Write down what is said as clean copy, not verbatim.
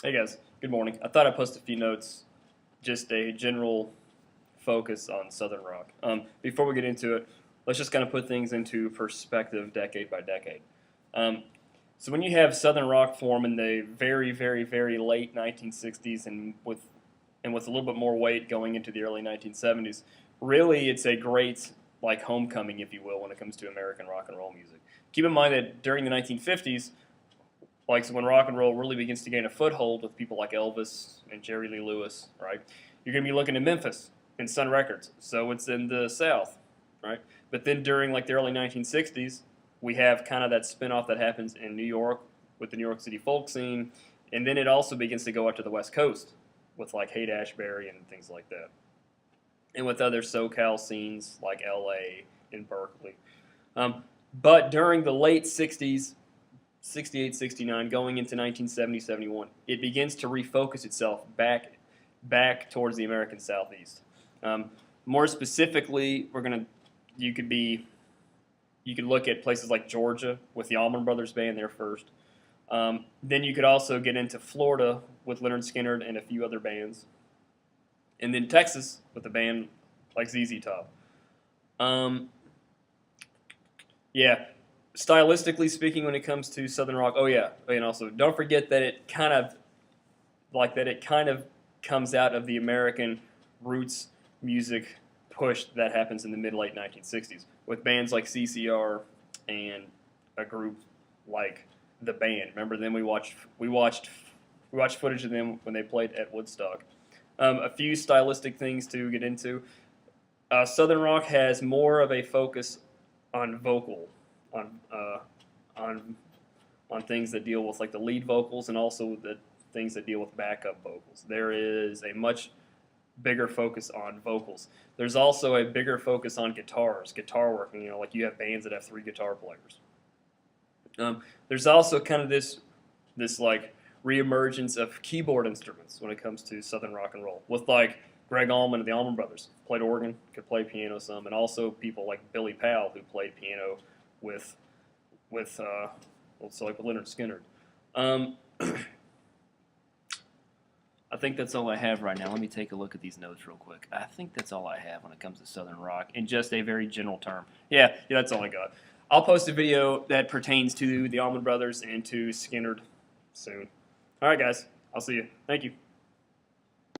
Hey guys, good morning. I thought I'd post a few notes, just a general focus on Southern rock. Before we get into it, let's just kind of put things into perspective decade by decade. Um, so when you have Southern rock form in the very, very, very late 1960s and with a little bit more weight going into the early 1970s, really it's a great like homecoming, if you will, when it comes to American rock and roll music. Keep in mind that during the 1950s, like so when rock and roll really begins to gain a foothold with people like Elvis and Jerry Lee Lewis, right? You're going to be looking at Memphis and Sun Records, so it's in the South, right? But then during like the early 1960s, we have kind of that spinoff that happens in New York with the New York City folk scene, and then it also begins to go up to the West Coast with like Haight Ashbury and things like that, and with other SoCal scenes like L.A. and Berkeley. Um, but during the late 60s 68, 69, going into 1970, 71, it begins to refocus itself back towards the American Southeast. More specifically, you could be you could look at places like Georgia with the Allman Brothers Band there first. Then you could also get into Florida with Leonard Skinner and a few other bands, and then Texas with a band like ZZ Top. Um, yeah, stylistically speaking, when it comes to Southern rock, oh yeah, and also don't forget that it kind of comes out of the American roots music push that happens in the mid late 1960s with bands like CCR and a group like the Band. Remember them? We watched footage of them when they played at Woodstock. A few stylistic things to get into. Southern rock has more of a focus on vocal, on uh, on on things that deal with like the lead vocals and also the things that deal with backup vocals. There is a much bigger focus on vocals. There's also a bigger focus on guitars, guitar working. Like you have bands that have three guitar players. There's also kind of this like reemergence of keyboard instruments when it comes to Southern rock and roll, with like Greg Allman and the Allman Brothers played organ, could play piano some, and also people like Billy Powell who played piano with also like with Leonard Skinner. Um, I think that's all I have right now. Let me take a look at these notes real quick. I think that's all I have when it comes to Southern rock in just a very general term. Yeah, that's all I got. I'll post a video that pertains to the Allman Brothers and to Skinner soon. All right, guys. I'll see you. Thank you.